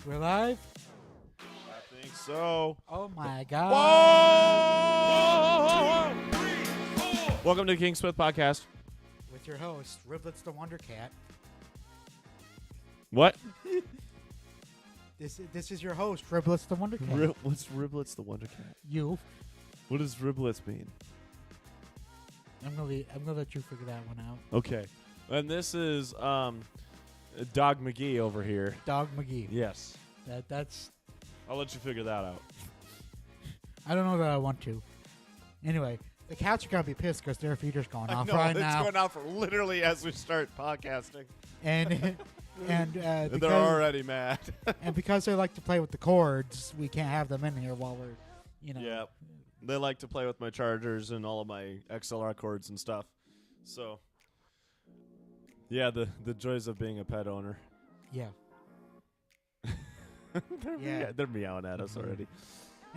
We're live? I think so. Oh my god. Whoa! Welcome to the King Smith Podcast. With your host, Riblets the Wonder Cat. What? This is your host, Riblets the Wonder Cat. What's Riblets the Wonder Cat? You. What does Riblets mean? I'm gonna let you figure that one out. Okay. And this is Dog McGee over here. Dog McGee. Yes. That's I'll let you figure that out. I don't know that I want to. Anyway, the cats are gonna be pissed because their feeder's going off right now. It's going off literally as we start podcasting. And They're because, already mad. and because they like to play with the cords, we can't have them in here while we're, Yep. They like to play with my chargers and all of my XLR cords and stuff. So, yeah, the joys of being a pet owner. Yeah. They're meowing at us already.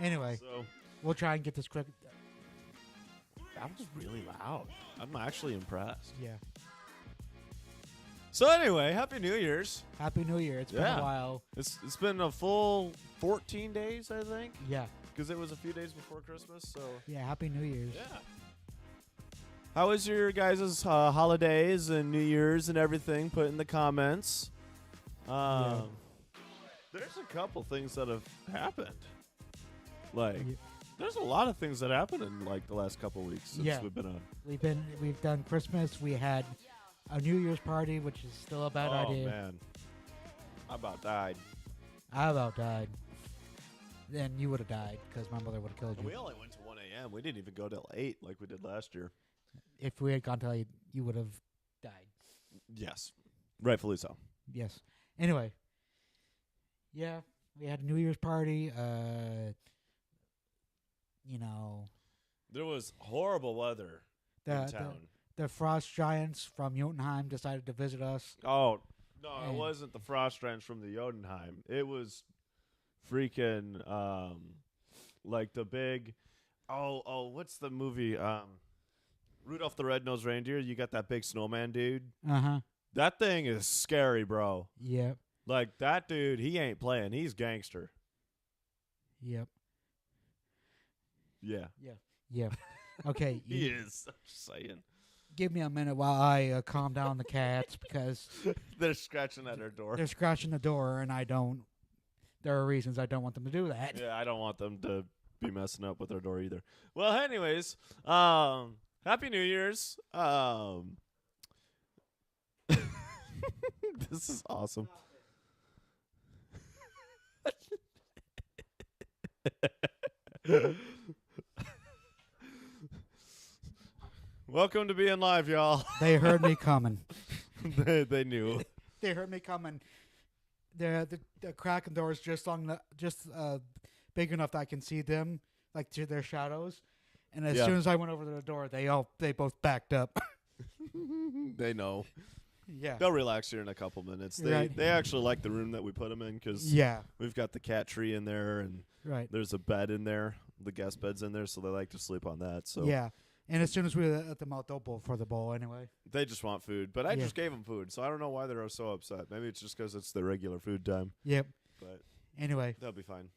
Anyway, So we'll try and get this quick. that was really loud. I'm actually impressed. Yeah. So anyway, Happy New Year's. Happy New Year. It's been Yeah. a while. It's been a full 14 days, I think, Yeah. because it was a few days before Christmas. So Yeah. Happy New Year's. yeah. How was your guys' holidays and New Year's and everything? Put in the comments. There's a couple things that have happened. Like, Yeah. there's a lot of things that happened in like the last couple weeks since Yeah. we've been on. We've done Christmas. We had a New Year's party, which is still a bad idea. Man, I about died. I about died. Then you would have died because my mother would have killed you. We only went to 1 a.m. We didn't even go till 8 like we did last year. If we had gone till 8, you would have died. Yes, rightfully so. Yes. Anyway. Yeah, we had a New Year's party. There was horrible weather in The town. the frost giants from Jotunheim decided to visit us. Oh, no, it And- wasn't the Frost Ranch from the Jotunheim. It was freaking, like the big, what's the movie? Rudolph the Red-Nosed Reindeer. You got that big snowman dude. Uh-huh. That thing is scary, bro. Yep. Like, that dude, he ain't playing. He's gangster. Yep. Yeah. Yep. Okay. He is. I'm just saying. Give me a minute while I calm down the cats because They're scratching at our door. they're scratching the door and I don't. There are reasons I don't want them to do that. Yeah, I don't want them to be messing up with our door either. Well, anyways, Happy New Year's. This is awesome. Welcome to being live, y'all. They heard me coming. they knew. They heard me coming. The crack in the door is just big enough that I can see them, like to their shadows. And as Yeah. soon as I went over to the door, they both backed up. They know. Yeah. They'll relax here in a couple minutes. Right. They actually like the room that we put them in because Yeah. we've got the cat tree in there and Right. there's a bed in there. The guest bed's in there, so they like to sleep on that. So Yeah. And as soon as we let them out, they'll bowl for the bowl anyway. they just want food. But I Yeah. just gave them food, so I don't know why they're so upset. Maybe it's just because it's their regular food time. Yep. But Anyway, they'll be fine.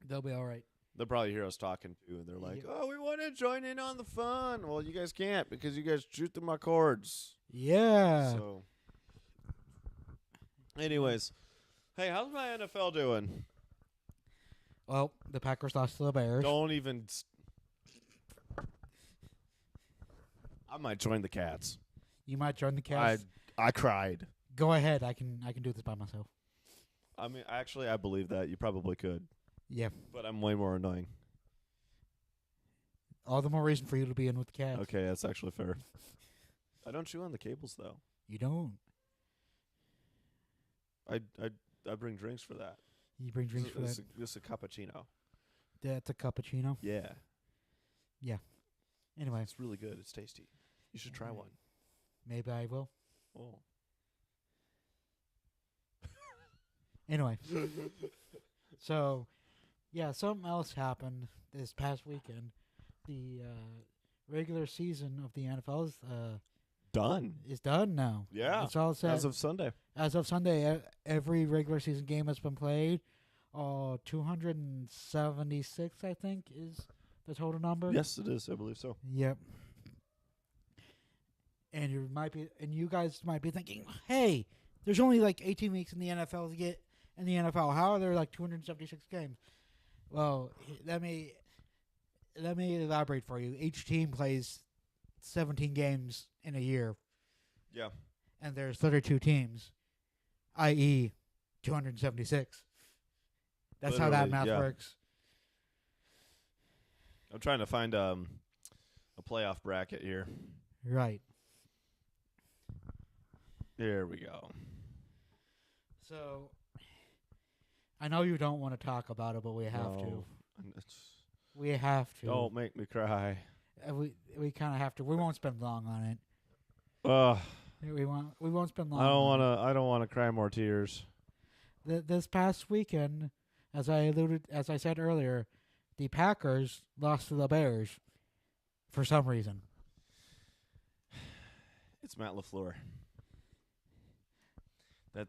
they'll be all right. They'll probably hear us talking too, and they're like, Yeah. "Oh, we want to join in on the fun." Well, you guys can't because you guys shoot through my cords. Yeah. So, anyways, hey, how's my NFL doing? Well, the Packers lost to the Bears. Don't even. I might join the Cats. You might join the cast. I cried. Go ahead. I can do this by myself. I mean, actually, I believe that you probably could, Yeah. but I'm way more annoying. All the more reason for you to be in with the cats. Okay, that's actually fair. I don't chew on the cables though. You don't. I bring drinks for that. You bring drinks for that. This is a cappuccino. That's a cappuccino. Yeah, Anyway, it's really good. It's tasty. You should try one. maybe I will. Oh. Anyway. So, yeah, something else happened this past weekend. The regular season of the NFL is done. It's done now. Yeah. It's all set. As of Sunday. As of Sunday, every regular season game has been played. 276, I think, is the total number. Yes, it is. I believe so. Yep. And you guys might be thinking, hey, there's only like 18 weeks in the NFL to get in the NFL. How are there like 276 games? Well, let me elaborate for you. Each team plays 17 games in a year. Yeah. And there's 32 teams, i.e., 276. That's how that math works. I'm trying to find a playoff bracket here. Right. There we go. So, I know you don't want to talk about it, but we have to. We have to. Don't make me cry. We kind of have to. We won't spend long on it. We won't spend long. I don't want to cry more tears. This past weekend, as I said earlier, the Packers lost to the Bears for some reason. It's Matt LaFleur.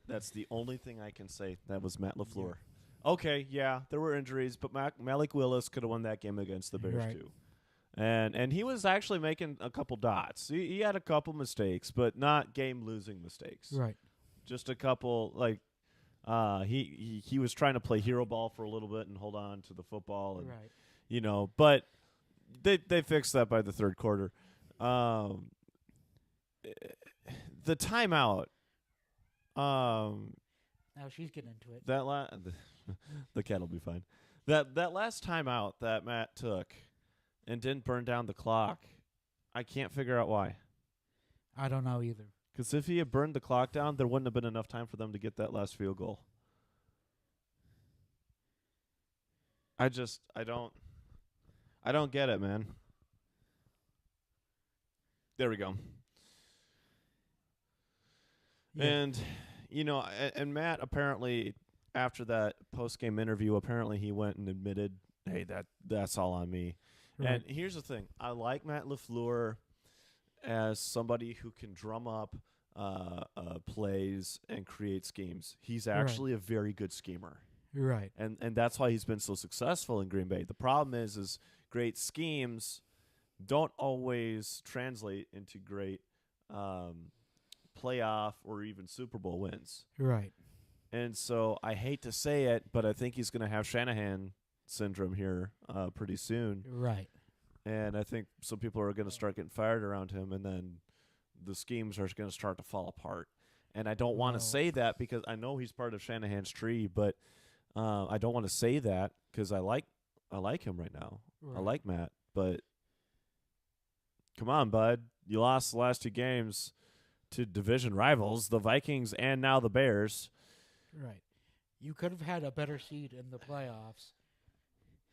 That's the only thing I can say. That was Matt LaFleur. Yeah. Okay, yeah, there were injuries, but Malik Willis could have won that game against the Bears too. And he was actually making a couple dots. He had a couple mistakes, but not game-losing mistakes. Right. Just a couple, like he was trying to play hero ball for a little bit and hold on to the football, and but they fixed that by the third quarter. The timeout. Now she's getting into it. The cat will be fine. That last timeout that Matt took and didn't burn down the clock, I can't figure out why. I don't know either. Because if he had burned the clock down, there wouldn't have been enough time for them to get that last field goal. I don't get it, man. There we go. Yeah. And, and Matt apparently, after that post-game interview, he went and admitted, hey, that's all on me. Right. And here's the thing. I like Matt LaFleur as somebody who can drum up plays and create schemes. He's actually a very good schemer. Right. And that's why he's been so successful in Green Bay. The problem is great schemes don't always translate into great playoff or even Super Bowl wins. Right. And so I hate to say it, but I think he's going to have Shanahan syndrome here pretty soon. Right. And I think some people are going to start getting fired around him, and then the schemes are going to start to fall apart. And I don't want to say that because I know he's part of Shanahan's tree, but I don't want to say that because I like him right now. Right. I like Matt, but come on, bud. You lost the last two games to division rivals, the Vikings and now the Bears. Right. You could have had a better seed in the playoffs.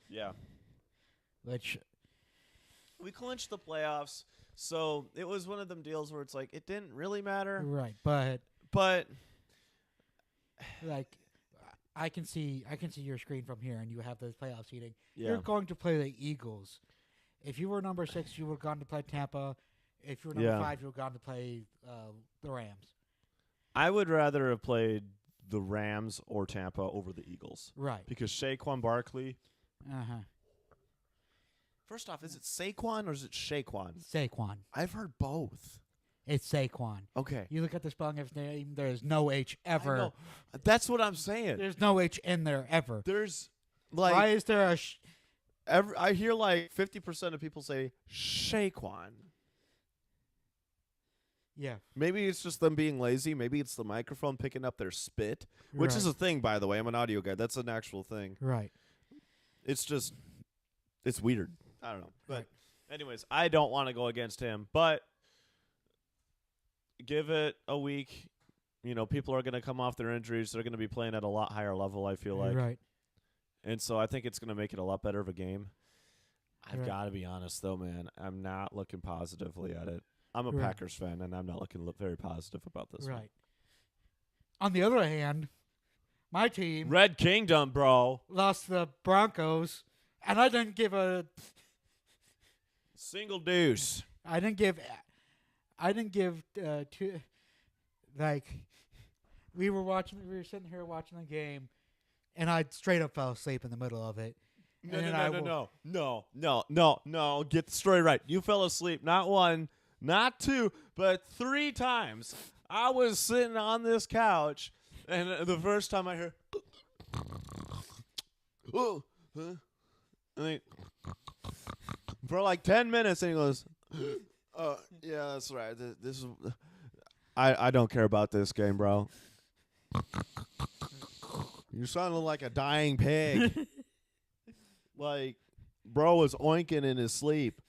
Yeah. Which we clinched the playoffs, so it was one of them deals where it's like it didn't really matter. Right, but like I can see your screen from here, and you have the playoff seeding. Yeah. You're going to play the Eagles. If you were number 6, you would have gone to play Tampa. If you were number 5, you would have gone to play the Rams. I would rather have played the Rams or Tampa over the Eagles. Right. Because Saquon Barkley. Uh-huh. First off, is it Saquon or is it Shaquan? Saquon. I've heard both. It's Saquon. Okay. You look at the spelling of his name, there's no H ever. I know. That's what I'm saying. There's no H in there ever. There's like. Why is there a I hear like 50% of people say Shaquan. Yeah. Maybe it's just them being lazy. Maybe it's the microphone picking up their spit, which is a thing, by the way. I'm an audio guy. That's an actual thing. Right. It's just, it's weird. I don't know. But anyways, I don't want to go against him. But give it a week. People are going to come off their injuries. They're going to be playing at a lot higher level, I feel like. Right. And so I think it's going to make it a lot better of a game. I've got to be honest, though, man. I'm not looking positively at it. I'm a Packers fan, and I'm not looking very positive about this one. On the other hand, my team... Red Kingdom, bro. ...lost to the Broncos, and I didn't give a... single deuce. I didn't give I didn't give two. Like, we were sitting here watching the game, and I straight up fell asleep in the middle of it. No. Get the story right. You fell asleep not one, not two, but 3 times. I was sitting on this couch, and the first time I heard, oh, huh? And for like 10 minutes, and he goes, yeah, that's right. This is. I don't care about this game, bro. You sounded like a dying pig. Like, bro was oinking in his sleep.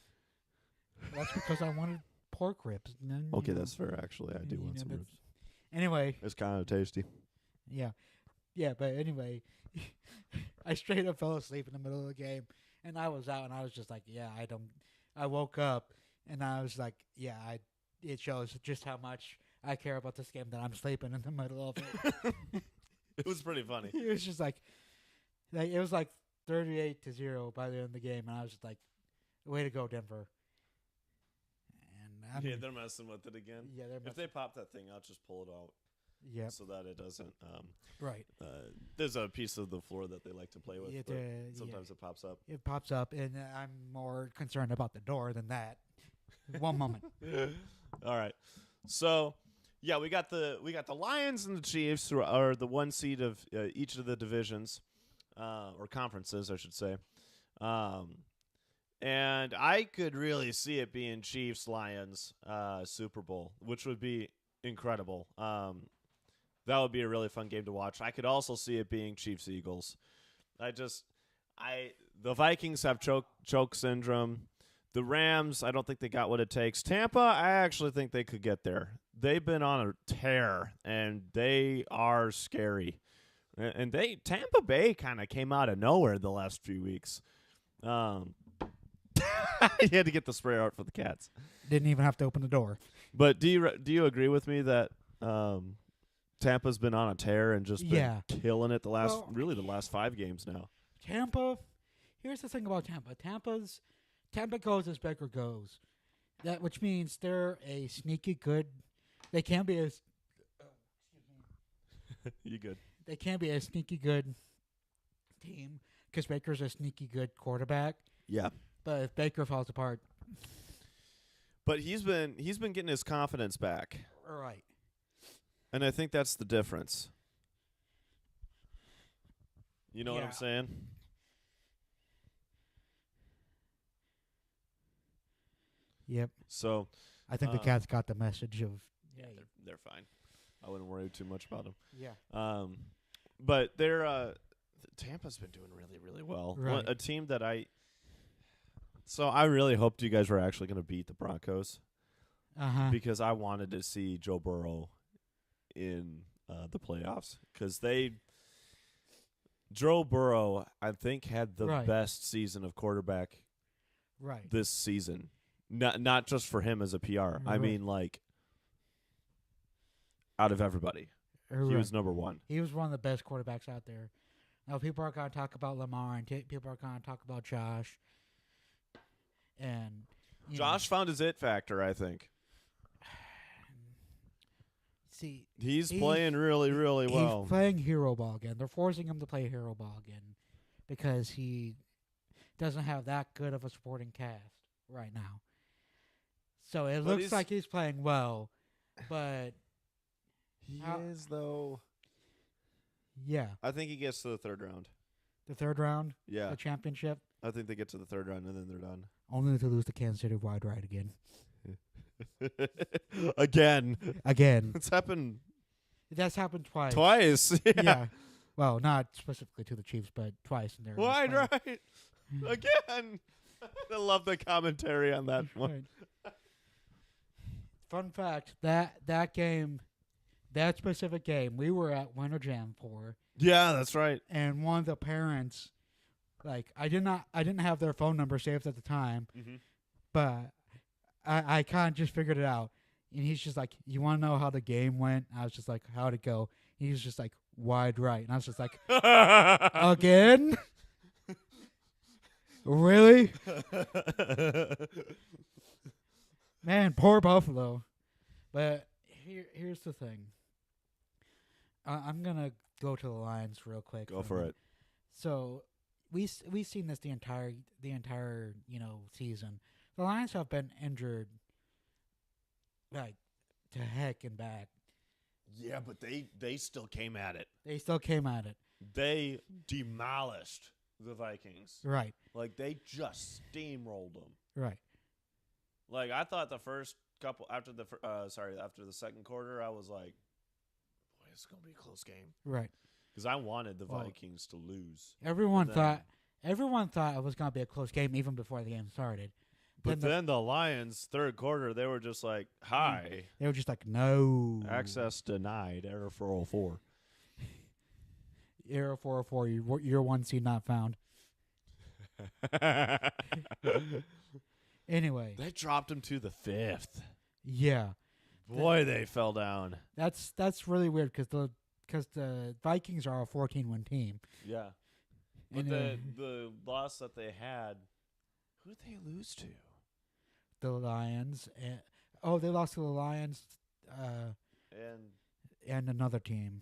That's because I wanted pork ribs. Okay, that's fair, actually. I do want some ribs. Anyway. It's kind of tasty. Yeah. Yeah, but anyway, I straight up fell asleep in the middle of the game, and I was out, and I was just like, yeah, I woke up, and I was like, yeah, it shows just how much I care about this game that I'm sleeping in the middle of it. It was pretty funny. It was just like it was like 38-0 by the end of the game, and I was just like, way to go, Denver. And they're messing with it again. Yeah, if they pop that thing out, just pull it out. Yeah. So that it doesn't. Right. There's a piece of the floor that they like to play with. But sometimes it pops up. It pops up, and I'm more concerned about the door than that. One moment. All right. So, yeah, we got the Lions and the Chiefs, who are the 1 seed of each of the divisions, or conferences, I should say. And I could really see it being Chiefs-Lions Super Bowl, which would be incredible. That would be a really fun game to watch. I could also see it being Chiefs-Eagles. The Vikings have choke syndrome. The Rams, I don't think they got what it takes. Tampa, I actually think they could get there. They've been on a tear, and they are scary. And Tampa Bay kind of came out of nowhere the last few weeks. You had to get the spray out for the cats. Didn't even have to open the door. But do you agree with me that Tampa's been on a tear and just been killing it the last 5 games now? Tampa, here's the thing about Tampa. Tampa goes as Baker goes. Which means they're a sneaky good. They can be a. You good? They can be a sneaky good team because Baker's a sneaky good quarterback. Yeah. But if Baker falls apart. But he's been getting his confidence back. Right. And I think that's the difference. You know what I'm saying? Yep. So I think the Cats got the message of they're fine. I wouldn't worry too much about them. Yeah. But Tampa's been doing really, really well. Right. A team that I really hoped you guys were actually going to beat the Broncos. Because I wanted to see Joe Burrow in the playoffs because Joe Burrow, I think, had the best season of quarterback this season. Not just for him as a PR. I mean, like, out of everybody. He was number 1. He was one of the best quarterbacks out there. Now, people are going to talk about Lamar, and people are going to talk about Josh. And Josh found his it factor, I think. See, he's playing really, really well. He's playing hero ball again. They're forcing him to play hero ball again because he doesn't have that good of a supporting cast right now. So it looks like he's playing well, but he is though. Yeah, I think he gets to the 3rd round. The 3rd round? Yeah, the championship. I think they get to the 3rd round and then they're done. Only to lose to Kansas City wide right again. Again. It's happened. That's happened twice. Yeah. Well, not specifically to the Chiefs, but twice in their wide right. Again. I love the commentary on that one. Fun fact, that game, that specific game, we were at Winter Jam for. Yeah, that's right. And one of the parents, like, I didn't have their phone number saved at the time, but I kind of just figured it out. And he's just like, you want to know how the game went? I was just like, how'd it go? And he was just like, wide right. And I was just like, again? Really? Man, poor Buffalo. But here's the thing. I'm gonna go to the Lions real quick. Go for it. So we've seen this the entire season. The Lions have been injured, like to heck and back. Yeah, but they still came at it. They still came at it. They demolished the Vikings. Right. Like, they just steamrolled them. Right. Like, I thought the first couple after the second quarter, I was like, boy, it's gonna be a close game. Right. Because I wanted the Vikings to lose. Everyone thought it was gonna be a close game even before the game started. But then the Lions, third quarter, they were just like, hi. They were just like, no. Access denied. Error 404. Error 404. Your one seed not found. Anyway. They dropped him to the 5th. Yeah. Boy, they fell down. That's really weird because the Vikings are a 14-win team. Yeah. But the loss that they had, who did they lose to? The Lions. They lost to the Lions and another team.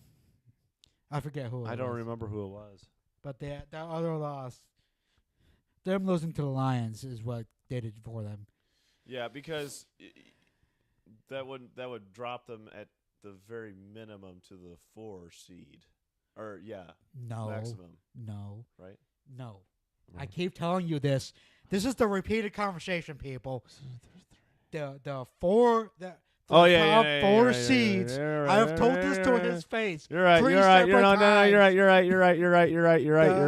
I forget who it was. I don't remember who it was. But that other loss, them losing to the Lions is what did it for them. Yeah, because that would drop them at the very minimum to the 4 seed. Or, yeah. No. Maximum. No. Right? No. I keep telling you this. This is the repeated conversation, people. The top 4 seeds. I have told this to his face. You're right. You're right. You're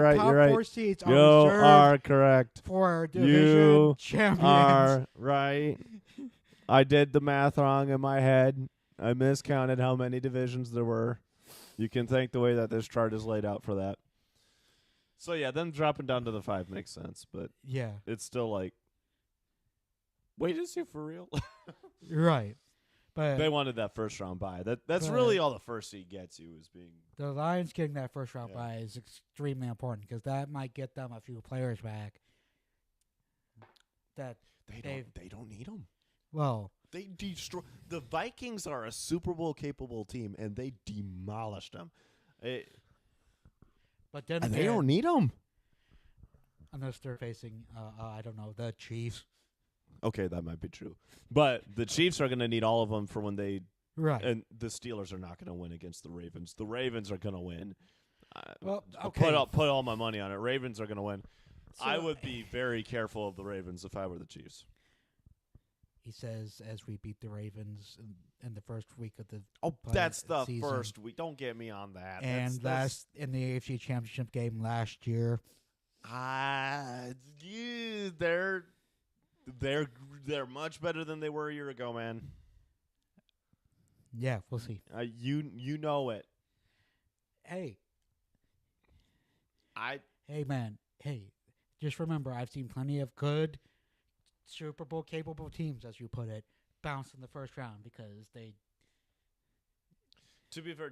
right. Top 4 seeds are you reserved are correct. for division champions. You are right. I did the math wrong in my head. I miscounted how many divisions there were. You can thank the way that this chart is laid out for that. So, yeah, them dropping down to the 5 makes sense, but yeah, it's still like, wait, is he for real? Right. But they wanted that first round bye. That's really all the first seed gets you is being. The Lions getting that first round bye is extremely important because that might get them a few players back. That they don't need them. Well, they destroy the Vikings are a Super Bowl capable team and they demolished them. But then they don't need them unless they're facing I don't know, the Chiefs. Okay, that might be true. But the Chiefs are going to need all of them for when they right. And the Steelers are not going to win against the Ravens. The Ravens are going to win. Well, okay. Put all my money on it. Ravens are going to win. So, I would be very careful of the Ravens if I were the Chiefs. He says as we beat the Ravens in the first week of the that's the season. first week. Don't get me on that. And that's in the AFC Championship game last year. They're much better than they were a year ago, man. Yeah, we'll see. You know it. Hey, man. Hey, just remember, I've seen plenty of good Super Bowl capable teams, as you put it, bounce in the first round because they. To be fair,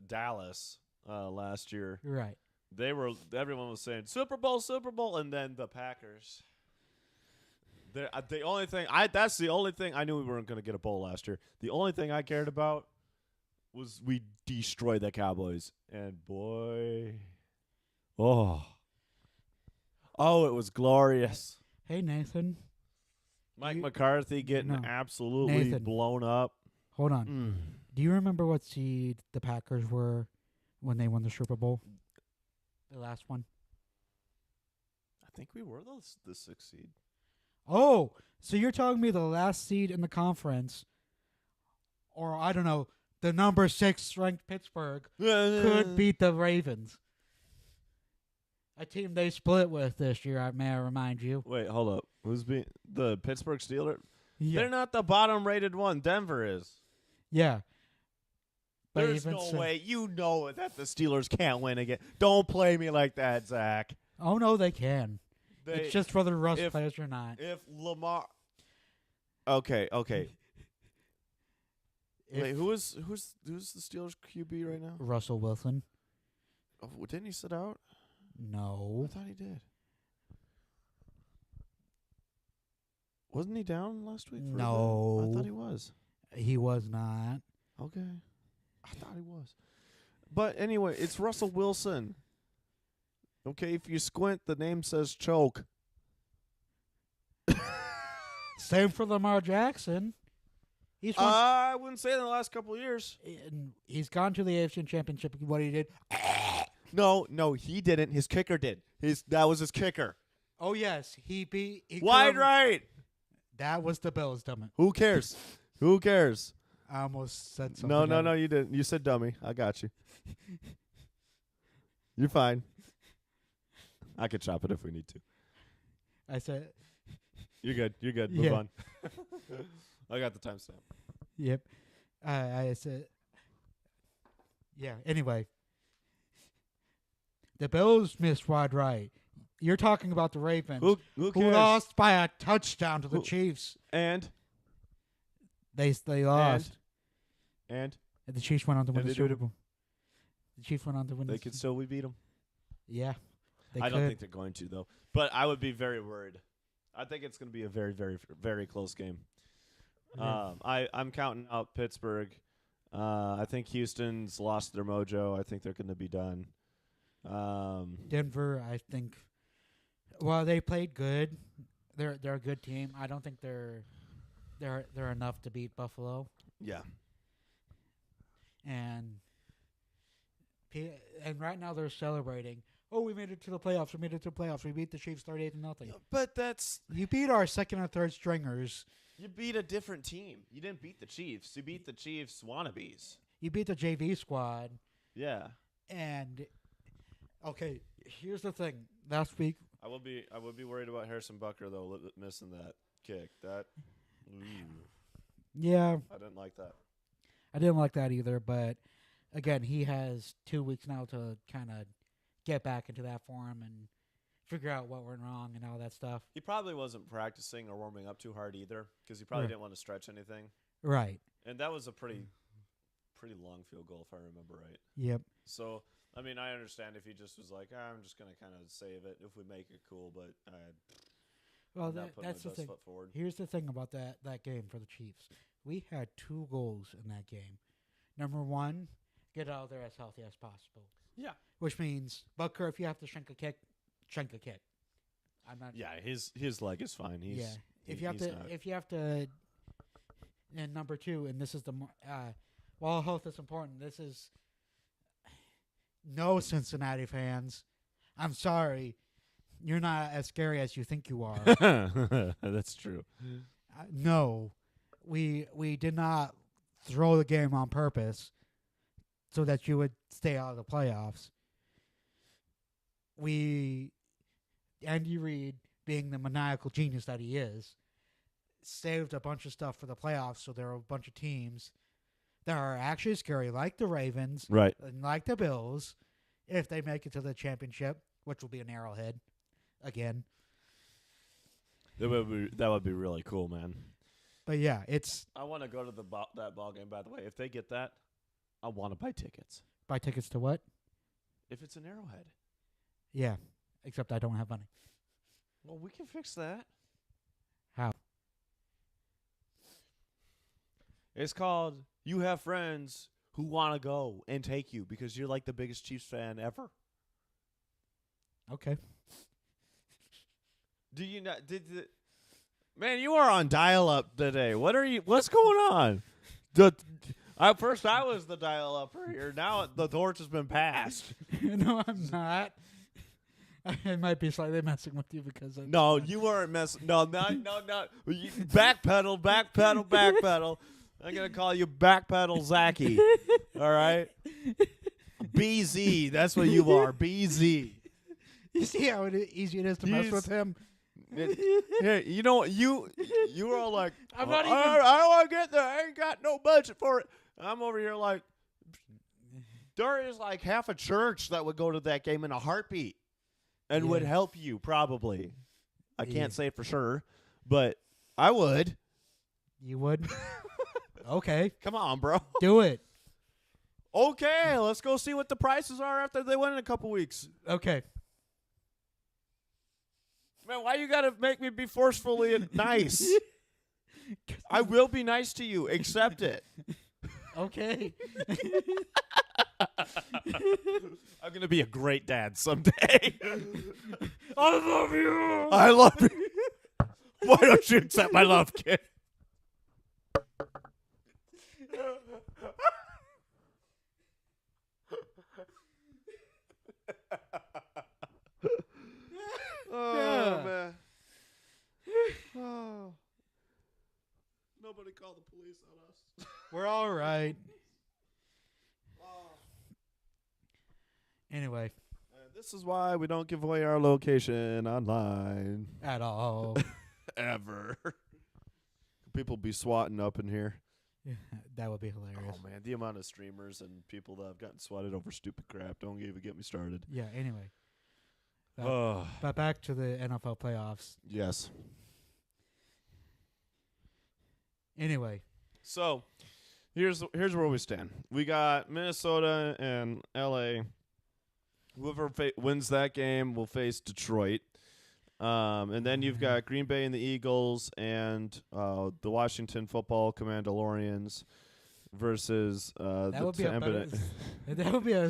Dallas last year. Right. Everyone was saying Super Bowl, and then the Packers. That's the only thing I knew we weren't going to get a bowl last year. The only thing I cared about was we destroyed the Cowboys, and boy, it was glorious. Hey, Nathan. Mike McCarthy getting absolutely blown up. Hold on. Do you remember what seed the Packers were when they won the Super Bowl? The last one? I think we were the 6th seed. Oh, so you're telling me the last seed in the conference, or I don't know, the number 6 ranked Pittsburgh could beat the Ravens. A team they split with this year, may I remind you. Wait, hold up. Who's the Pittsburgh Steelers? Yeah. They're not the bottom rated one. Denver is. Yeah. But there's no way. You know that the Steelers can't win again. Don't play me like that, Zach. Oh, no, they can. It's just whether Russ plays or not. If Lamar. Okay. Wait, who's the Steelers QB right now? Russell Wilson. Oh, didn't he sit out? No. I thought he did. Wasn't he down last week? No. I thought he was. He was not. Okay. I thought he was. But anyway, it's Russell Wilson. Okay, if you squint, the name says choke. Same for Lamar Jackson. I wouldn't say in the last couple of years. He's gone to the AFC Championship. What he did? No, he didn't. His kicker did. That was his kicker. Oh yes, he Wide right. That was the Bills, dumb it. Who cares? Who cares? I almost said something. No, you didn't. You said dummy. I got you. You're fine. I could chop it if we need to. I said. You're good. Move on. I got the timestamp. Yep. I said. Yeah. Anyway, the Bills missed wide right. You're talking about the Ravens, who lost by a touchdown to the Chiefs, and they lost. And the Chiefs went on to win the Super Bowl. The Chiefs went on to win. They could still beat them. Yeah, I don't think they're going to though. But I would be very worried. I think it's going to be a very, very, very close game. I'm counting out Pittsburgh. I think Houston's lost their mojo. I think they're going to be done. Denver, I think. Well, they played good. They're a good team. I don't think they're enough to beat Buffalo. Yeah. And right now they're celebrating. Oh, we made it to the playoffs. We beat the Chiefs 38-0. But that's you beat our second and third stringers. You beat a different team. You didn't beat the Chiefs. You beat the Chiefs wannabes. You beat the JV squad. Yeah. And okay, here's the thing. Last week, I would be worried about Harrison Butker though, missing that kick. Yeah. I didn't like that. I didn't like that either, but again, he has 2 weeks now to kind of get back into that form and figure out what went wrong and all that stuff. He probably wasn't practicing or warming up too hard either because he probably didn't want to stretch anything. Right. And that was a pretty long field goal, if I remember right. Yep. So, I mean, I understand if he just was like, I'm just going to kind of save it. If we make it, cool, but that's the thing. Here's the thing about that game for the Chiefs. We had 2 goals in that game. Number 1, get out of there as healthy as possible. Yeah. Which means, Butker, if you have to shank a kick. I'm not. Yeah, his leg is fine. If you have to, and number 2, and this is while health is important, this is no Cincinnati fans. I'm sorry, you're not as scary as you think you are. That's true. No, we did not throw the game on purpose so that you would stay out of the playoffs. Andy Reid, being the maniacal genius that he is, saved a bunch of stuff for the playoffs. So there are a bunch of teams that are actually scary, like the Ravens, right, and like the Bills, if they make it to the championship, which will be an Arrowhead again. That would be really cool, man. But yeah, I want to go to that ball game. By the way, if they get that, I want to buy tickets. Buy tickets to what? If it's an Arrowhead. Yeah, except I don't have money. Well, we can fix that. How? It's called You Have Friends Who Want to Go and Take You because you're like the biggest Chiefs fan ever. Okay. Do you not? Man, you are on dial-up today. What's going on? First I was the dial-upper here. Now the torch has been passed. No, I'm not. I might be slightly messing with you because of No, you weren't messing. No. Backpedal. I'm going to call you Backpedal Zachy. All right? BZ. That's what you are. BZ. You see how easy it is to mess with him? Yeah, you know, you were all like, I'm not even. I don't want to get there. I ain't got no budget for it. I'm over here like, there is like half a church that would go to that game in a heartbeat and would help you probably. I can't say it for sure, but I would. You would? Okay. Come on, bro. Do it. Okay, let's go see what the prices are after they win in a couple weeks. Okay. Man, why you gotta make me be forcefully nice? I will be nice to you. Accept it. Okay. I'm gonna be a great dad someday. I love you. I love you. Why don't you accept my love, kid? Oh Yeah. man. Oh. Nobody called the police on us. We're all right. Anyway, This is why we don't give away our location online at all. ever. People be swatting up in here. Yeah, that would be hilarious. Oh man, the amount of streamers and people that have gotten swatted over stupid crap. Don't even get me started. Yeah. Anyway, Oh but back to the NFL playoffs. yes. Anyway, So here's where we stand. We got Minnesota and LA. Whoever wins that game will face Detroit. And then you've got Green Bay and the Eagles and the Washington Football Commandalorians versus that the would be a Tampa. better. That would be a.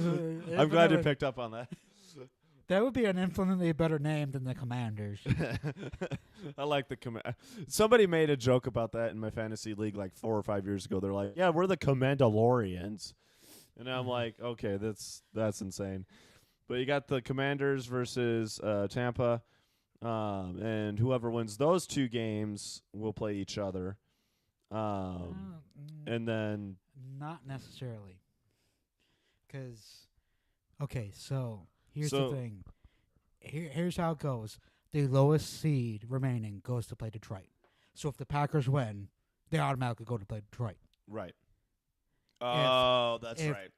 I'm glad you picked up on that. That would be an infinitely better name than the Commanders. I like the Somebody made a joke about that in my fantasy league like 4 or 5 years ago. They're like, "Yeah, we're the Commandalorians," and I'm like, "Okay, that's insane." But you got the Commanders versus Tampa, and whoever wins those 2 games will play each other. And then Not necessarily. Because, okay, so here's the thing. Here's how it goes. The lowest seed remaining goes to play Detroit. So if the Packers win, they automatically go to play Detroit. right. Oh, that's if right.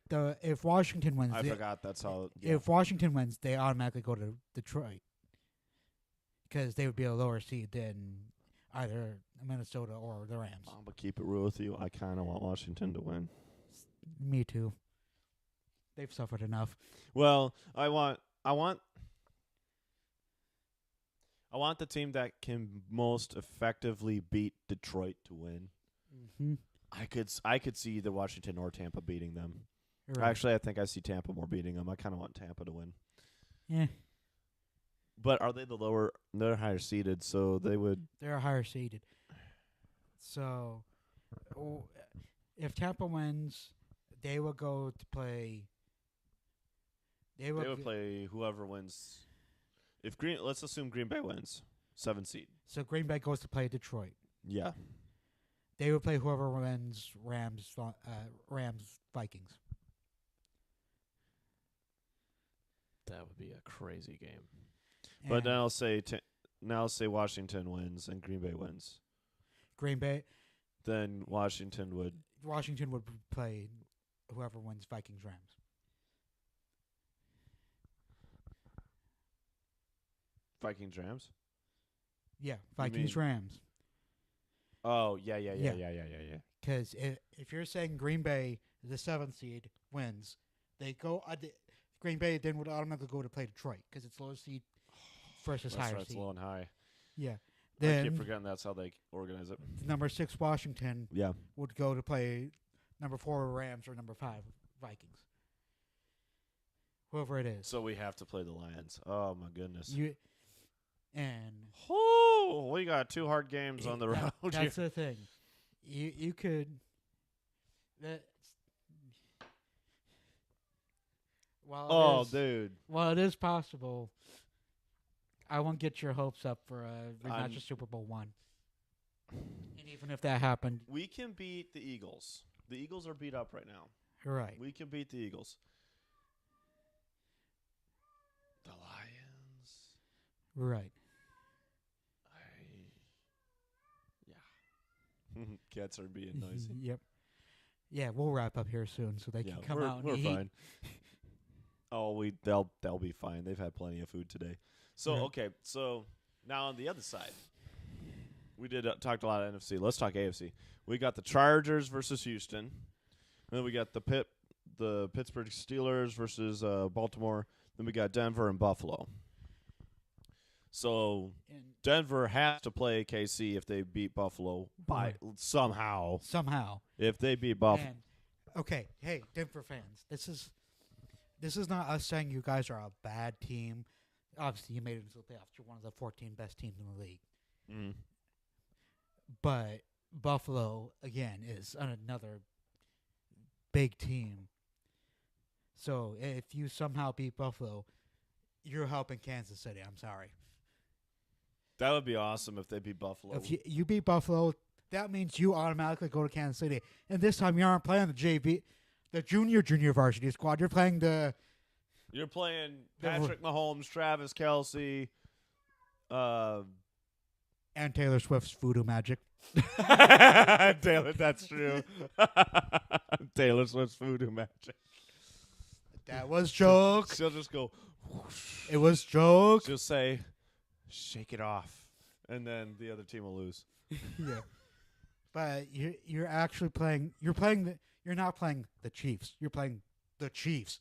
If Washington wins, I forgot that's how. Yeah. If Washington wins, they automatically go to Detroit because they would be a lower seed than either Minnesota or the Rams. I'm gonna keep it real with you. I kind of want Washington to win. Me too. They've suffered enough. Well, I want the team that can most effectively beat Detroit to win. Mm-hmm. I could see either Washington or Tampa beating them. Right. Actually, I think I see Tampa more beating them. I kind of want Tampa to win. Yeah. But are they the lower? They're higher seeded, so they would. They're higher seeded. So, if Tampa wins, they will go to play. They would play whoever wins. Let's assume Green Bay wins, 7 seed. So Green Bay goes to play Detroit. Yeah. They would play whoever wins Rams Vikings. That would be a crazy game. But now I'll say Washington wins and Green Bay wins. Green Bay. Then Washington would play whoever wins Vikings Rams. Vikings Rams. Yeah, Vikings Rams. Oh yeah. Because if you're saying Green Bay, the 7th seed, wins, they go. Green Bay then would automatically go to play Detroit because it's low seed versus That's higher right, seed. It's low and high. Yeah. I Then keep forgetting that's how they organize it. number 6 Washington Yeah. would go to play number 4 Rams or number 5 Vikings. Whoever it is. So we have to play the Lions. Oh my goodness. We got 2 hard games on the road. That's the thing. You could. Dude. Well, it is possible. I won't get your hopes up for a rematch of Super Bowl 1. And even if that happened, We can beat the Eagles. The Eagles are beat up right now. right? We can beat the Eagles. The Lions. Right. Yeah. Cats are being noisy. Yep. Yeah, we'll wrap up here soon so they can come out and we're eat. fine. They'll be fine. They've had plenty of food today. So Right. okay, so now on the other side, we talked a lot of NFC. Let's talk AFC. We got the Chargers versus Houston, and then we got the Pittsburgh Steelers versus Baltimore. Then we got Denver and Buffalo. So And Denver has to play KC if they beat Buffalo by somehow. somehow. If they beat Buffalo, And okay, hey, Denver fans, this is not us saying you guys are a bad team. Obviously, you made it into the playoffs. You're one of the 14 best teams in the league. mm. But Buffalo, again, is another big team. So if you somehow beat Buffalo, you're helping Kansas City. I'm sorry. That would be awesome if they beat Buffalo. If you beat Buffalo, that means you automatically go to Kansas City. And this time you aren't playing the JV, the junior varsity squad. You're playing You're playing Patrick Mahomes, Travis Kelce, and Taylor Swift's Voodoo Magic. Taylor, that's true. Taylor Swift's Voodoo Magic. That was jokes. She'll just go. Whoosh. It was jokes. She'll say, "Shake it off," and then the other team will lose. Yeah. But you're actually playing. You're not playing the Chiefs. You're playing the Chiefs.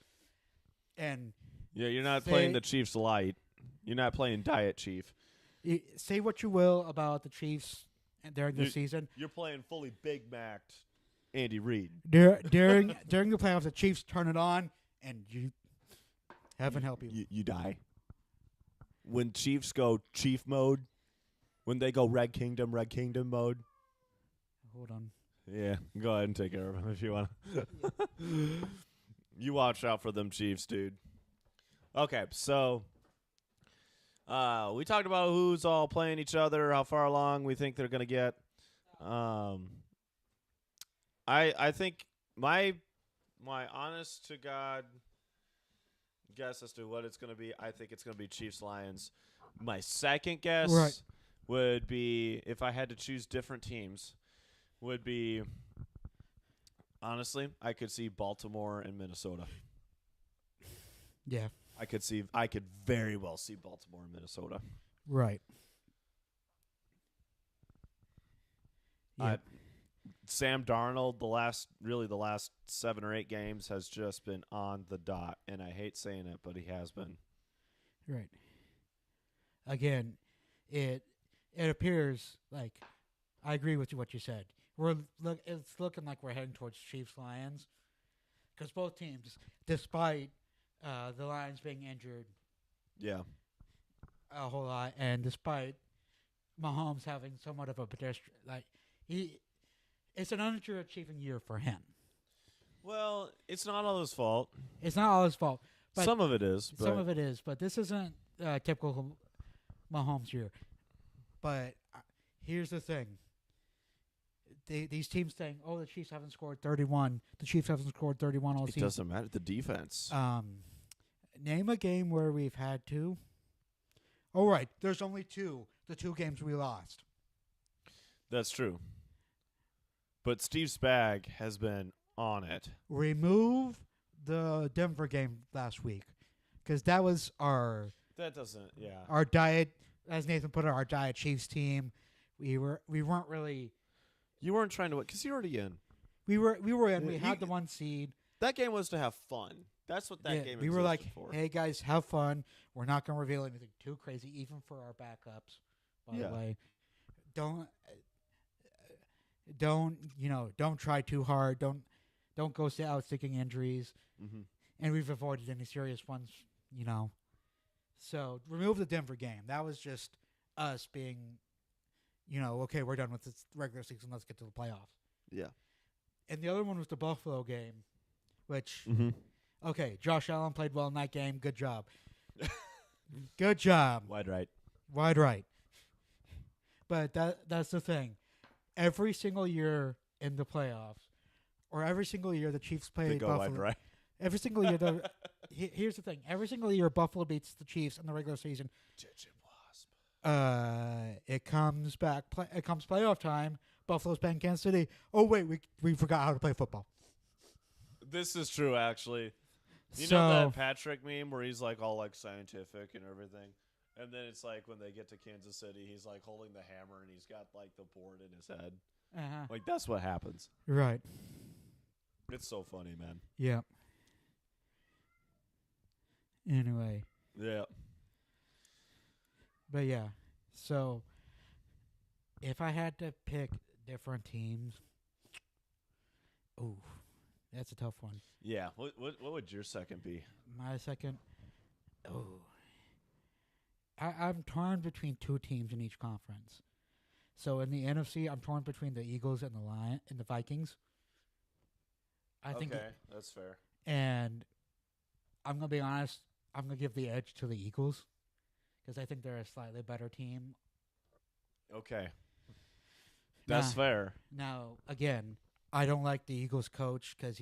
And yeah, you're not playing the Chiefs light. You're not playing Diet Chief. Say what you will about the Chiefs during the season. You're playing fully Big Mac'd Andy Reid. During the playoffs, the Chiefs turn it on, and you heaven help you. You die. When Chiefs go Chief mode, when they go Red Kingdom mode. Hold on. Yeah, go ahead and take care of them if you want. You watch out for them Chiefs, dude. Okay, so we talked about who's all playing each other, how far along we think they're gonna get. I think my honest to God guess as to what it's gonna be, I think it's gonna be Chiefs Lions. My second guess would be, if I had to choose different teams, would be, honestly, I could see Baltimore and Minnesota. Yeah. I could very well see Baltimore and Minnesota. Right. Yeah. Sam Darnold, the last 7 or 8 games has just been on the dot, and I hate saying it, but he has been. Right. Again, it appears like I agree with what you said. It's looking like we're heading towards Chiefs Lions, because both teams, despite the Lions being injured, yeah, a whole lot, and despite Mahomes having somewhat of a pedestrian, it's an underachieving year for him. Well, it's not all his fault. It's not all his fault. But some of it is. But this isn't typical Mahomes year. But here's the thing. These teams saying, "Oh, the Chiefs haven't scored 31." The Chiefs haven't scored 31 all season. It doesn't matter. The defense. Name a game where we've had 2. Oh, right. There's only 2. The 2 games we lost. That's true. But Steve Spag has been on it. Remove the Denver game last week, because that was our diet, as Nathan put it, our diet Chiefs team. We weren't really. You weren't trying to win because you're already in. We were in. We had the 1 seed. That game was to have fun. That's what that game. We were like, for. "Hey guys, have fun. We're not going to reveal anything too crazy, even for our backups." By the way, don't try too hard. Don't go out seeking injuries. Mm-hmm. And we've avoided any serious ones. So remove the Denver game. That was just us being, okay, we're done with this regular season. Let's get to the playoffs. Yeah. And the other one was the Buffalo game, which, mm-hmm. Okay, Josh Allen played well in that game. Good job. Good job. Wide right. But that's the thing. Every single year in the playoffs, or every single year the Chiefs play Buffalo. Wide right. Every single year, here's the thing. Every single year Buffalo beats the Chiefs in the regular season. It comes playoff time. Buffalo's playing Kansas City. Oh wait, we forgot how to play football. This is true, actually. You know that Patrick meme where he's like all like scientific and everything, and then it's like when they get to Kansas City, he's like holding the hammer and he's got like the board in his head. Uh-huh. Like that's what happens. Right. It's so funny, man. Yeah. Anyway. Yeah. But yeah, so if I had to pick different teams, ooh, that's a tough one. Yeah. What would your second be? My second, oh, I'm torn between two teams in each conference. So in the NFC, I'm torn between the Eagles and the Vikings. I think, Okay, that's fair. and I'm gonna be honest, I'm gonna give the edge to the Eagles because I think they're a slightly better team. Okay, that's Nah, fair. Now, again, I don't like the Eagles coach because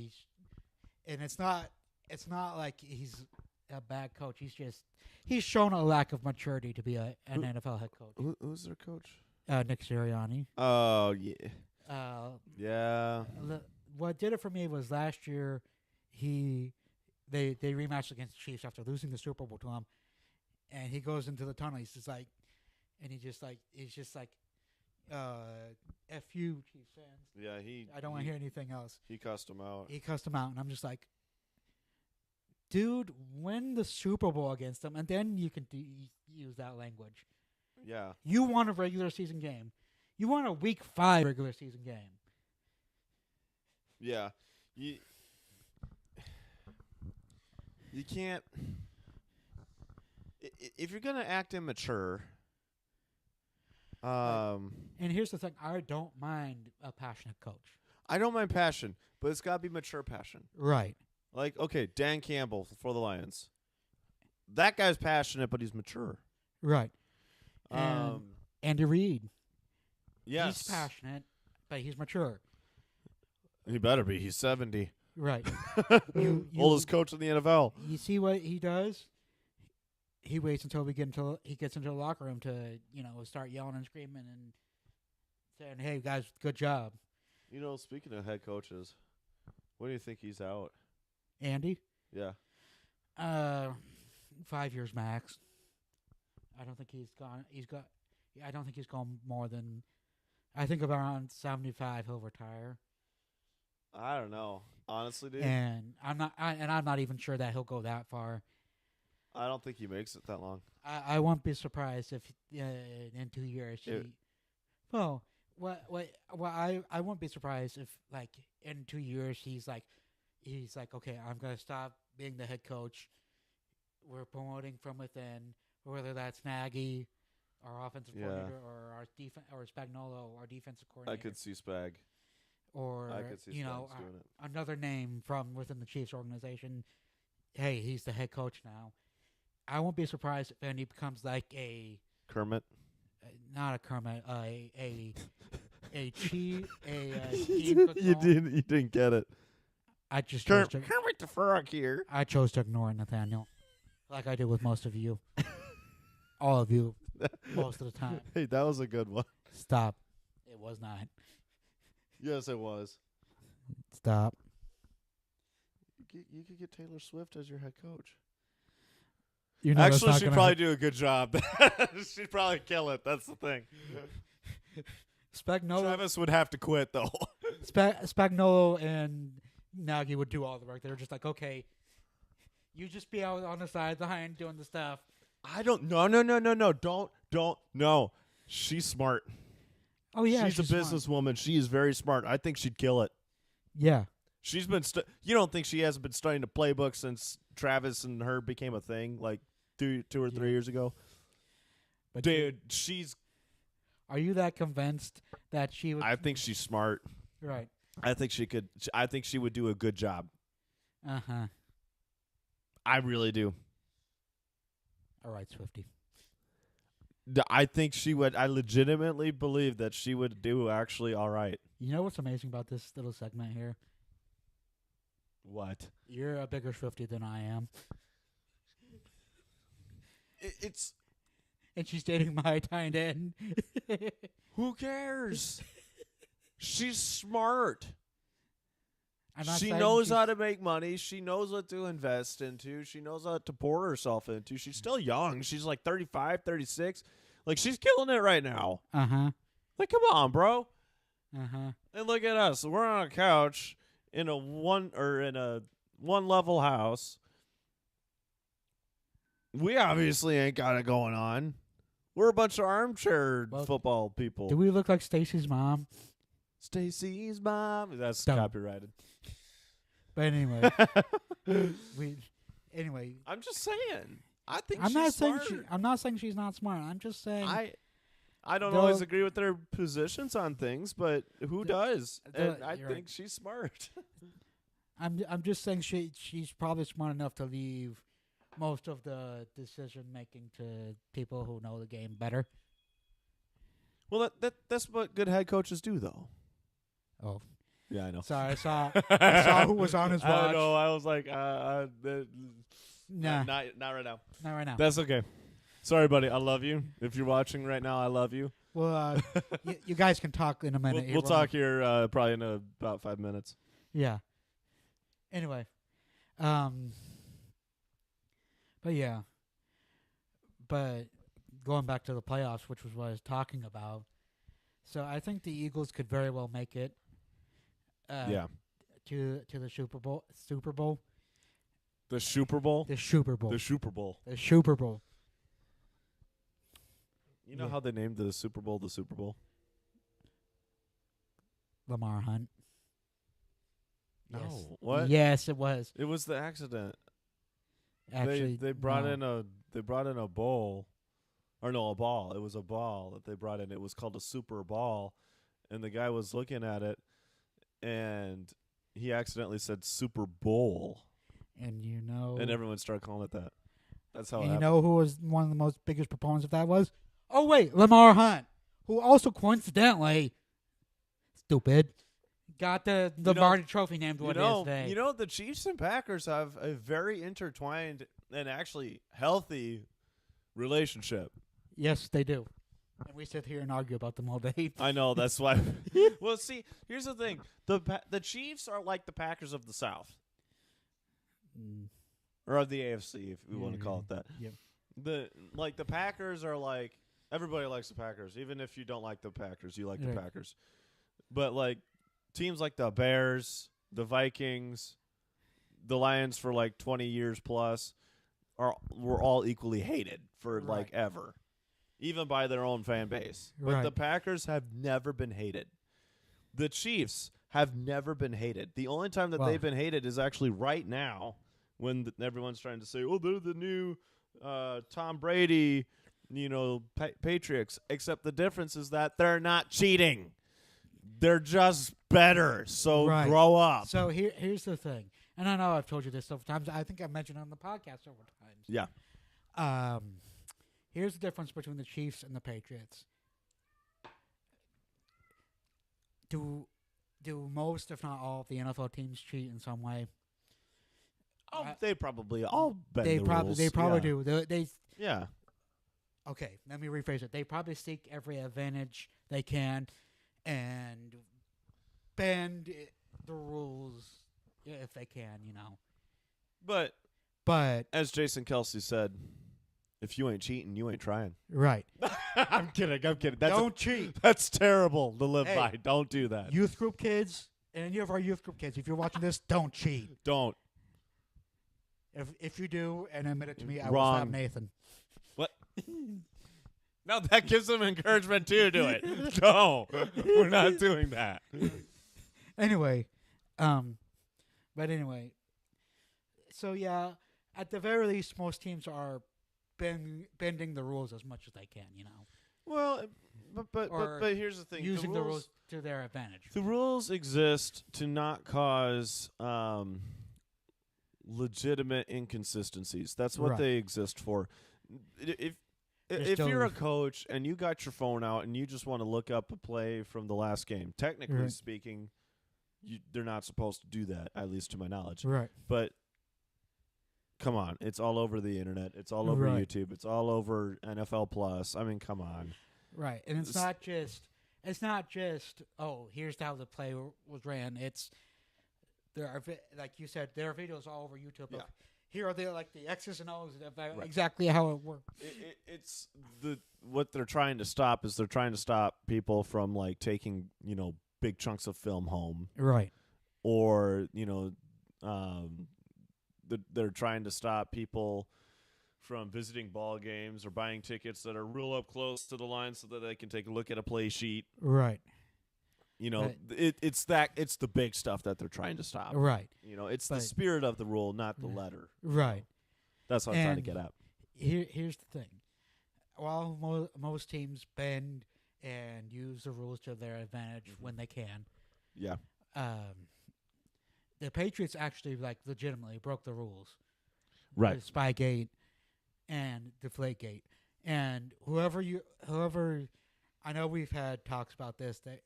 and it's not like he's a bad coach. He's shown a lack of maturity to be an NFL head coach. Who's their coach? Nick Sirianni. Oh yeah, Uh, yeah. what did it for me was last year, they rematched against the Chiefs after losing the Super Bowl to him, and he goes into the tunnel. He's just like, F you, Chiefs fans. Yeah, I don't want to hear anything else. He cussed him out. He cussed him out, and I'm just like, dude, win the Super Bowl against them, and then you can use that language. Yeah. You won a regular season game. You won a Week 5 regular season game. Yeah. You can't. If you're gonna act immature, And here's the thing: I don't mind a passionate coach. I don't mind passion, but it's gotta be mature passion. Right. Like, okay, Dan Campbell for the Lions. That guy's passionate, but he's mature. Right. And Andy Reid. Yes. He's passionate, but he's mature. He better be. He's 70. Right. Oldest coach in the NFL. You see what he does? He waits until he gets into the locker room to, start yelling and screaming and saying, "Hey guys, good job." Speaking of head coaches, when do you think he's out? Andy? Yeah. 5 years max. I don't think he's gone. I don't think he's gone more than. I think around 75 he'll retire. I don't know, honestly, dude. And I'm not even sure that he'll go that far. I don't think he makes it that long. I won't be surprised if in 2 years I won't be surprised if like in 2 years he's like okay, I'm gonna stop being the head coach. We're promoting from within, whether that's Nagy, our offensive coordinator, or our or Spagnuolo, our defensive coordinator. I could see Spag. Or I could see Spags doing it. Another name from within the Chiefs organization. Hey, he's the head coach now. I won't be surprised if Andy becomes like a Kermit. Not a Kermit, a Steve. You didn't get it. I just chose to, Kermit the Frog here. I chose to ignore Nathaniel, like I did with most of you, all of you, most of the time. Hey, that was a good one. Stop. It was not. Yes, it was. Stop. You could get Taylor Swift as your head coach. Actually, she'd probably do a good job. She'd probably kill it. That's the thing. Spagnuolo. Travis would have to quit, though. Spagnuolo and Nagy would do all the work. They were just like, okay, you just be out on the sideline doing the stuff. Don't. No. She's smart. Oh, yeah. She's a businesswoman. She is very smart. I think she'd kill it. Yeah. She's been. You don't think she hasn't been studying the playbook since Travis and her became a thing, like 2 or 3 years ago? But dude, she's. Are you that convinced that she would? I think she's smart. Right. I think she could. I think she would do a good job. Uh-huh. I really do. All right, Swifty. I think she would. I legitimately believe that she would do actually all right. You know what's amazing about this little segment here? What? You're a bigger Swifty than I am. It's. And she's dating my tight end. Who cares? She's smart. She knows how to make money. She knows what to invest into. She knows what to pour herself into. She's still young. She's like 35, 36. Like, she's killing it right now. Uh-huh. Like, come on, bro. Uh-huh. And look at us. We're on a couch in a one level house. We obviously ain't got it going on. We're a bunch of armchair Well, football people. Do we look like Stacy's mom? Stacy's mom. That's Don't. copyrighted. But anyway, anyway. I'm just saying. I think I'm she's not smart. saying I'm not saying she's not smart. I'm just saying I don't always agree with their positions on things, but who does? And I you're think right. she's smart. I'm just saying she's probably smart enough to leave most of the decision making to people who know the game better. Well, that's what good head coaches do, though. Oh, Yeah, I know. sorry, I saw who was on his watch. I know. I was like, Nah, not right now. not right now. That's okay. Sorry, buddy. I love you. If you're watching right now, I love you. Well, you guys can talk in a minute. We'll talk here probably in about 5 minutes. Yeah. Anyway, but yeah, but going back to the playoffs, which was what I was talking about. So I think the Eagles could very well make it. Yeah. To the Super Bowl. Super Bowl. The Super Bowl. The Super Bowl. The Super Bowl. The Super Bowl. You know how they named the Super Bowl the Super Bowl? Lamar Hunt. No. Yes. What? Yes, it was. It was the accident. Actually, they brought no. in a bowl, or no, a ball. It was a ball that they brought in. It was called a Super Ball, and the guy was looking at it, and he accidentally said Super Bowl, And and everyone started calling it that. That's how. And it you happened. know who was one of the most biggest proponents of that was? Oh wait, Lamar Hunt, who also coincidentally, stupid, got the Marty Trophy named what it is today. You know, the Chiefs and Packers have a very intertwined and actually healthy relationship. Yes, they do. And we sit here and argue about them all day. I know, that's why. Well, see, here's the thing: the Chiefs are like the Packers of the South, or of the AFC, if we want to call it that. Yep. The Packers are like everybody likes the Packers, even if you don't like the Packers, you like the Packers. But like teams like the Bears, the Vikings, the Lions for like 20 years plus were all equally hated for like ever, even by their own fan base. But the Packers have never been hated. The Chiefs have never been hated. The only time that they've been hated is actually right now when everyone's trying to say, oh, they're the new Tom Brady, Patriots, except the difference is that they're not cheating. They're just better. So grow up. So here's the thing. And I know I've told you this several times. I think I mentioned it on the podcast several times. Yeah. Here's the difference between the Chiefs and the Patriots. Do most, if not all, of the NFL teams cheat in some way? Oh, they probably all bend they the probably rules. They probably do. They yeah. Okay, let me rephrase it. They probably seek every advantage they can and bend the rules if they can, But But as Jason Kelsey said, if you ain't cheating, you ain't trying. right. I'm kidding. Don't cheat. That's terrible to live Hey, by. Don't do that. Youth group kids, and any of our youth group kids, if you're watching this, don't cheat. Don't. If you do and admit it to me, I Wrong. will slap Nathan. What? No, that gives them encouragement too. Do it. No, we're not doing that. Anyway, but anyway, so yeah, at the very least, most teams are bending the rules as much as they can, Well, but here's the thing: using the rules to their advantage. The rules exist to not cause legitimate inconsistencies. That's what they exist for. If you're a coach and you got your phone out and you just want to look up a play from the last game, technically speaking, they're not supposed to do that, at least to my knowledge. Right. But come on, it's all over the internet. It's all over YouTube. It's all over NFL Plus. I mean, come on. Right, and it's not just oh, here's how the play was ran. It's there are like you said, there are videos all over YouTube. Yeah. Here are the X's and O's of exactly how it works. It's what they're trying to stop is they're trying to stop people from taking big chunks of film home, right? Or they're trying to stop people from visiting ball games or buying tickets that are real up close to the line so that they can take a look at a play sheet. Right. You know, But- it's the big stuff that they're trying to stop. Right. You know, it's the But- spirit of the rule, not the letter. Right. That's what I'm trying to And get at. Here's the thing. While most teams bend and use the rules to their advantage when they can, Yeah. the Patriots actually legitimately broke the rules. Right. With Spygate and Deflategate. And whoever I know we've had talks about this, that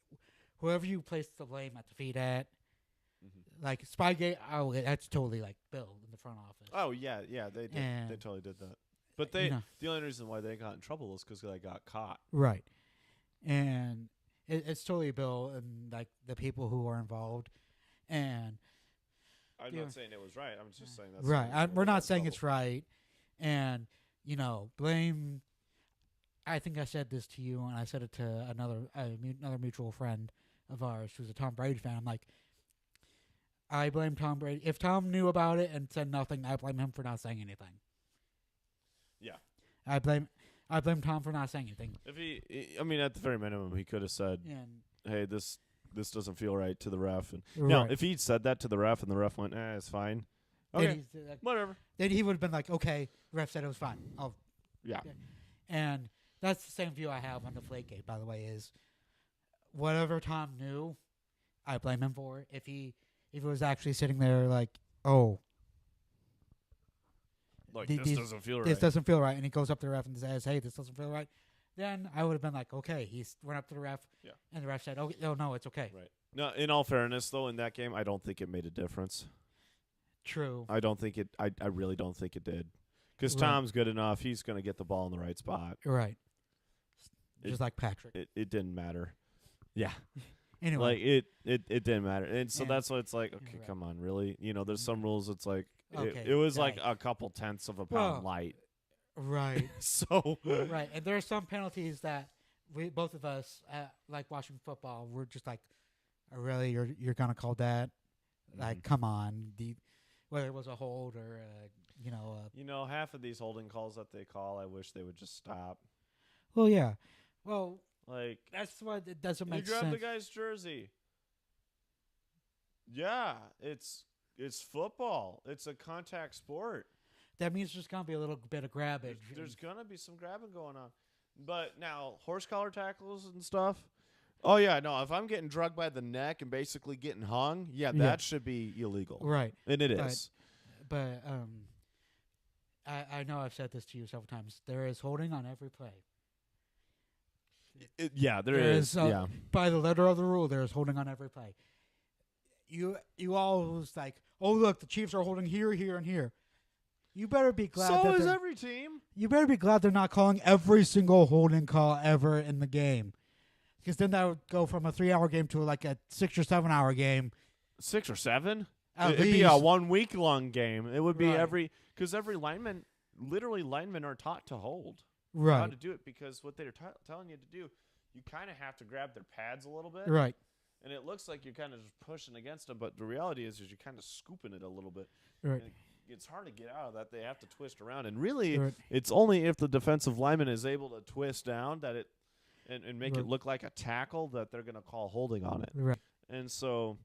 whoever you place the blame at the feet at, like Spygate, that's totally Bill in the front office. Oh yeah, they did. And, they totally did that. But the only reason why they got in trouble is because they got caught. Right. And it's totally Bill and the people who are involved. And I'm not saying it was right. I'm just saying that's right. We're not saying it's right. And blame. I think I said this to you, and I said it to another mutual friend of ours who's a Tom Brady fan. I'm like, I blame Tom Brady. If Tom knew about it and said nothing, I blame him for not saying anything. Yeah. I blame Tom for not saying anything. If at the very minimum, he could have said, "Hey, this doesn't feel right" to the ref. And now, if he'd said that to the ref and the ref went, "It's fine," okay, whatever. Then he would have been like, "Okay, the ref said it was fine." Yeah. And that's the same view I have on the Deflategate, by the way, is whatever Tom knew, I blame him for. If he was actually sitting there this doesn't feel right. This doesn't feel right, and he goes up to the ref and says, "Hey, this doesn't feel right," then I would have been like, "Okay." He's went up to the ref, and the ref said, "Oh, no, it's okay." Right. No, in all fairness, though, in that game, I don't think it made a difference. True. I don't think it. I really don't think it did, because Tom's good enough. He's going to get the ball in the right spot. Right. Just like Patrick. It didn't matter. Yeah. Anyway, it didn't matter, and so that's why it's like, okay, come on, really? There's some rules. It's like it was like a couple tenths of a pound light. Right. So right, and there are some penalties that we both of us like watching football. We're just like, oh, really, you're gonna call that? Like, come on, whether it was a hold or half of these holding calls that they call, I wish they would just stop. Well, yeah, well. Like, that's what it doesn't make sense. You grab the guy's jersey. Yeah, it's football. It's a contact sport. That means there's gonna be a little bit of grabbage. There's gonna be some grabbing going on. But now horse collar tackles and stuff. Oh yeah, no. If I'm getting drugged by the neck and basically getting hung, that should be illegal. Right, and it is. But I know I've said this to you several times. There is holding on every play. There is. By the letter of the rule, there is holding on every play. You all was like, oh look, the Chiefs are holding here, here, and here. You better be glad. So is every team. You better be glad they're not calling every single holding call ever in the game, because then that would go from a 3-hour game to like a 6 or 7 hour game. 6 or 7? It'd be a 1 week long game. It would be because every lineman are taught to hold. Right. How to do it, because what they're telling you to do, you kind of have to grab their pads a little bit. Right. And it looks like you're kind of just pushing against them, but the reality is you're kind of scooping it a little bit. Right. It's hard to get out of that. They have to twist around. And really, it's only if the defensive lineman is able to twist down that and make it look like a tackle that they're going to call holding on it. Right. And so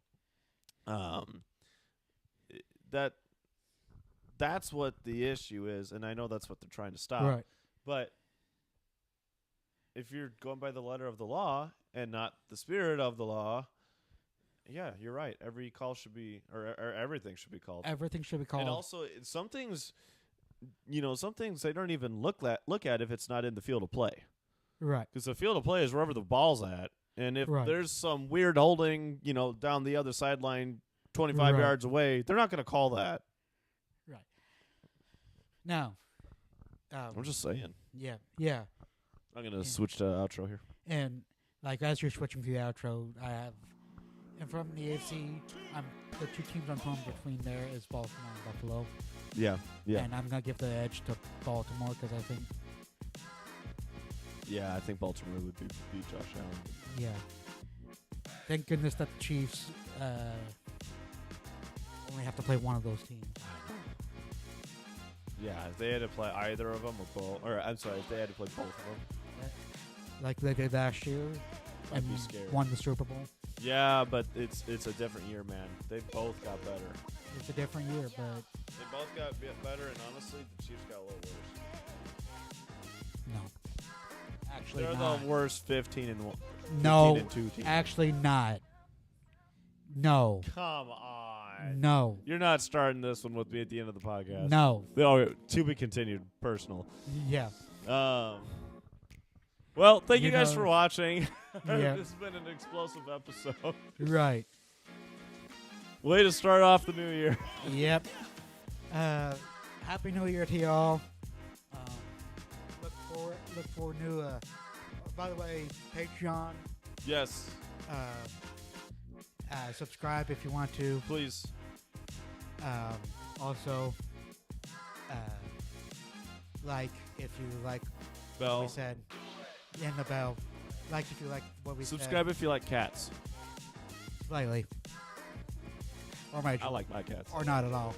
that's what the issue is, and I know that's what they're trying to stop. Right. But if you're going by the letter of the law and not the spirit of the law, yeah, you're right. Every call should be, or everything should be called. Everything should be called. And also, some things they don't even look at if it's not in the field of play. Right. Because the field of play is wherever the ball's at, and if there's some weird holding, down the other sideline, 25 yards away, they're not going to call that. Right. Now, I'm just saying. Yeah. I'm going to switch to outro here. And as you're switching to the outro, I have, and from the AFC, the two teams I'm pulling between there is Baltimore and Buffalo. Yeah. And I'm going to give the edge to Baltimore because I think. Yeah, I think Baltimore would beat Josh Allen. Yeah. Thank goodness that the Chiefs only have to play one of those teams. Yeah, if they had to play either of them or both, or I'm sorry, if they had to play both of them, like they did last year, I'd and be scared. won the Super Bowl. Yeah, but it's a different year, man. They both got better. It's a different year, but They both got better, and honestly, the Chiefs got a little worse. no, actually They're not. the worst 15 and 1. No, 15 and 2 team. actually not. No, Come on. no, You're not starting this one with me at the end of the podcast. no. Oh, to be continued. Personal. Yeah, Well, thank you You guys know- for watching. Yeah. This has been an explosive episode. right. Way to start off the new year. Yep. Happy New Year to y'all. Look for new. By the way, Patreon. Yes, Subscribe if you want to. please. Also, like if you like what Bell. we said, and the bell. Like if you like what we Subscribe if you like cats. said, slightly, or major, I like my cats. or not at all.